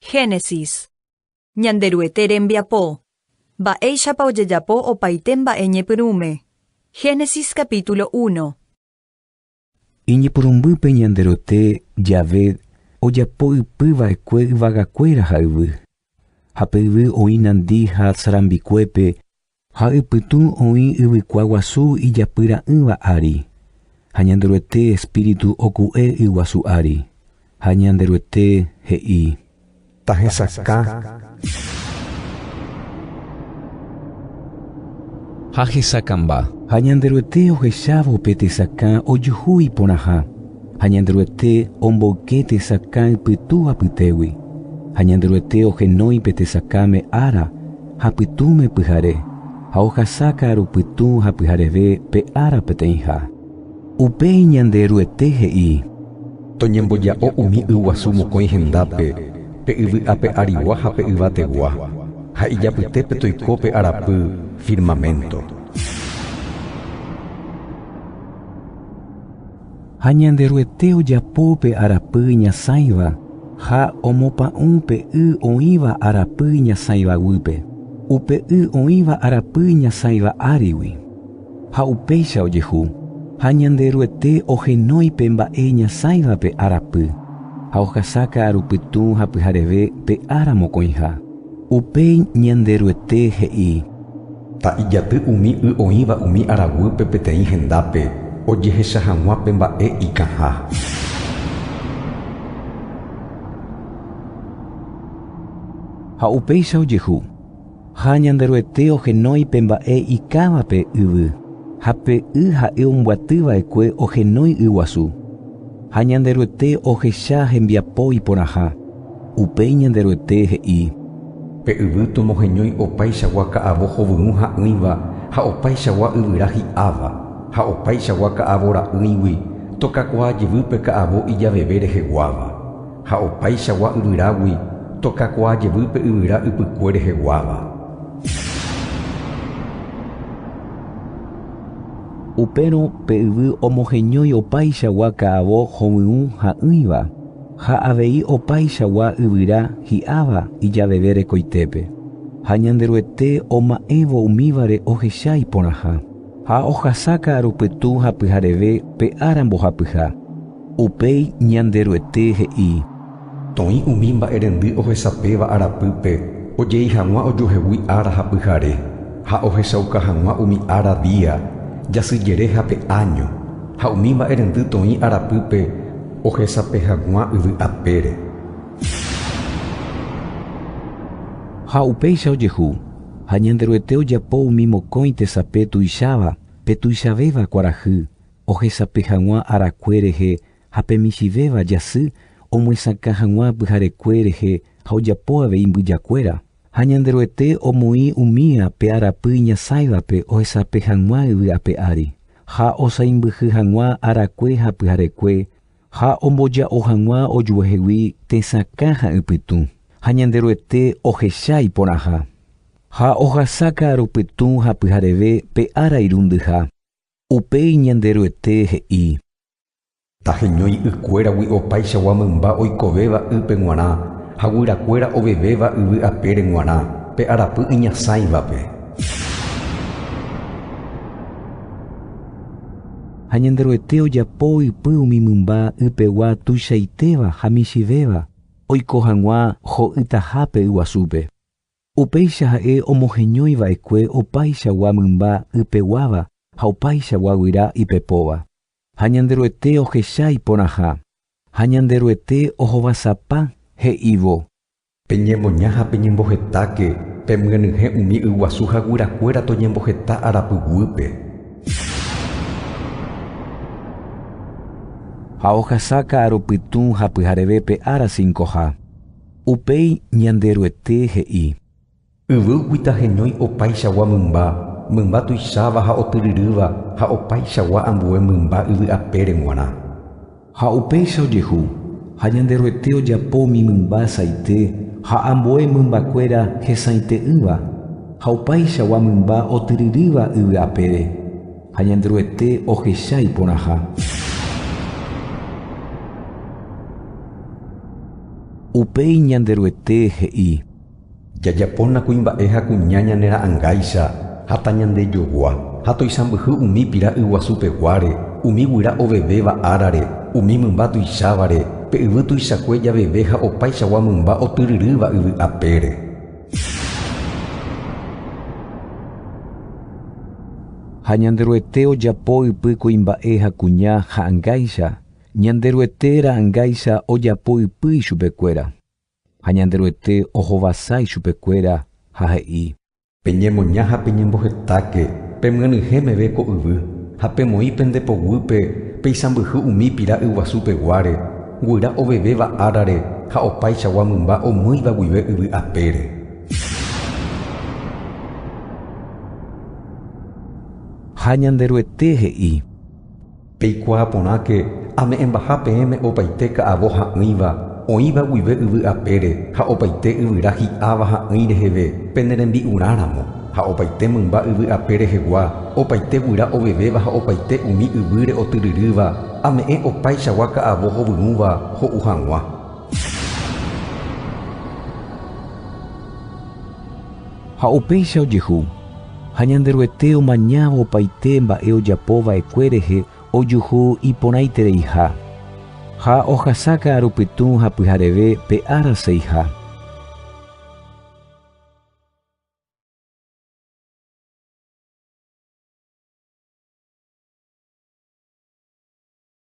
Génesis. Ñanderuete rembiapo. Mba'éichapa ojejapo opaite mba'e ñepyrũme. Génesis capítulo 1. Iñepyrũmbýpe ñanderote jave ojapo ipyva'ekue yvagakuéra ha yvy. Ha pe yvy oĩ nandi ha sarambikuépe ha ipytũ oĩ yvykua guasu ijapyra'ỹva ári. Ha ñanderoete espíritu oku'e yguasu ári. Ha ñanderoete he'i: tahesaka. Ha hesakãmba. Ha ñanderoete ohechávo pe tesakã ojuhu iporãha. Ha ñanderoete omboyke tesakã ipytũ apytégui. Ha ñanderoete ohenói pe tesakáme ára ha pytũme pyhare. Ha ohasáka aru pytũ ha pyhareve pe ára peteĩha. Upéi ñanderuete he'i: Toñemboja'o umi yguasu mokõi hendápe pe yvy'ápe arigua ha pe yvategua, ha ijapytépe toiko pe arapy firmamento. Ha ñanderuete ojapo pe arapy ñasãiva ha omopa'ũ pe y oĩva arapy ñasãivaguýpe, upe y oĩva arapy ñasãiva árigui. Ha upéicha ojehu. Ha ñanderuete ohenói pe mba'e ñasãiva pe arapy. Ha ohasáka aru pytũ ha pyhareve pe ára mokõiha. Upéi ñanderuete he'i: Ta'ijaty umi y oĩva umi araguýpe peteĩ hendápe ojehecha hag̃ua pe mba'e ikãha. Ha upéicha ojehu. Ha ñanderuete ohenói pe mba'e ikávape yvy. Ha pe y ha'e omboatýva'ekue ohenói yguasu. Ha ñanderuete ohecha hembiapo iporãha. Upéi ñanderuete he'i: Pe yvy tomoheñói opaichagua ka'avo hovyũ ha'ỹiva ha opaichagua yvyra hi'áva ha opaichagua ka'avo ra'ỹigui tokakuaa jevýpe ka'avo ijaveve reheguáva ha opaichagua yvyrágui tokakuaa jevýpe yvyra ypykue reheguáva. Upérõ pe yvy omoheñói opaichagua ka'avo hovyũ ha'ỹiva ha avei opaichagua yvyra hi'áva ijaveve rekoitépe. Ha ñanderuete oma'ẽvo umívare ohecha iporãha. Ha ohasáka aru pytũ ha pyhareve pe ára mbohapyha. Upéi ñanderuete he'i: Toĩ umi mba'erendy ohesapéva arapýpe ojei hag̃ua ojuhegui ára ha pyhare ha ohechauka hag̃ua umi ára día jasyjere ha pe año ha umi mba'erendy toĩ arapýpe ohesape hag̃ua yvy apére. Ha upéicha ojehu. Ha ñanderuete ojapo umi mokõi tesape tuicháva pe tuichavéva kuarahy ohesape hag̃ua arakue rehe ha pe michivéva jasy omoisãka hag̃ua pyharekue rehe ha ojapo avei mbyjakuéra. Ha ñanderuete omoĩ umíva pe arapy ñasãivape ohesape hag̃ua yvy ape ári ha osãimbyhy hag̃ua arakue ha pyharekue ha omboja'o hag̃ua ojuehegui tesakã ha ypytũ. Ha ñanderuete ohecha iporãha. Ha ohasáka aru pytũ ha pyhareve pe ára irundyha. Upéi ñanderuete he'i: Taheñói ykuéragui opaichagua mymba oikovéva y pe g̃uarã ha guyrakuéra ovevéva yvy apére g̃uarã pe arapy iñasãivape. Ha ñanderuete ojapo ypy umi mymba ypegua tuichaitéva ha michivéva oiko hag̃ua ho'ytahápe yguasúpe. Upéicha ha'e omoheñóiva'ekue opaichagua mymba ypeguáva ha opaichagua guyra ipepóva. Ha ñanderuete ohecha iporãha. Ha ñanderuete ohovasapa he'ívo: Peñemoña ha peñembohetáke pemyanyhẽ umi yguasu ha guyrakuéra toñemboheta arapyguýpe. Ha ohasáka aru pytũ ha pyhareve pe ára 5ha. Upéi ñanderuete he'i: Yvýgui taheñói opaichagua mymba tuicháva ha otyryrýva ha opaichagua ambue mymba yvy apére g̃uarã. Ha upéicha ojehu. Ha ñanderuete ojapo umi mymba saite ha ambue mymbakuéra hesãite'ỹva ha opaichagua mymba otyryrýva yvy apére. Ha ñanderuete ohecha iporãha. Upéi ñanderuete he'i. Jajapóna kuimba'e ha kuña ñanera'ãngáicha ha tañandejogua ha toisãmbyhy umi pira'y guasupeguáre, umi guyra ovevéva árare, umi mymba tuichávare, pe yvy tuichakue javeve ha opaichagua mymba otyryrýva yvy apére. Ha ñanderuete ojapo ypy kuimba'e ha kuña ha'ãngáicha, ñanderuete ra'ãngáicha ojapo ypýi chupekuéra. Ha ñanderuete ohovasái chupekuéra ha he'i. Peñemoña ha peñembohetáke, pemyanyhẽmeve ko yvy, ha pemoĩ pendepoguýpe peisãmbyhy umi pira'y guasupeguáre, guyra ovevéva árare ha opaichagua mymba omýiva guive yvy apére. Ha ñanderuete he'i. Peikuaa porãke ame'ẽmbaha peẽme opaite ka'avo ha'ỹiva oĩva guive yvy apére ha opaite yvyra hi'áva ha'ỹi reheve pene rembi'urãramo ha opaite mymba yvy apé rehegua, opaite guyra ovevéva ha opaite umi yvýre otyryrýva ame'ẽ opaichagua ka'avo hovyũva ho'u hag̃ua. Ha upéicha ojehu. Ha ñanderuete omañáva opaite mba'e ojapova'ekue rehe ojuhu iporãitereiha. Ha ohasa ka'arupytũ ha pyhareve pe áraseiha.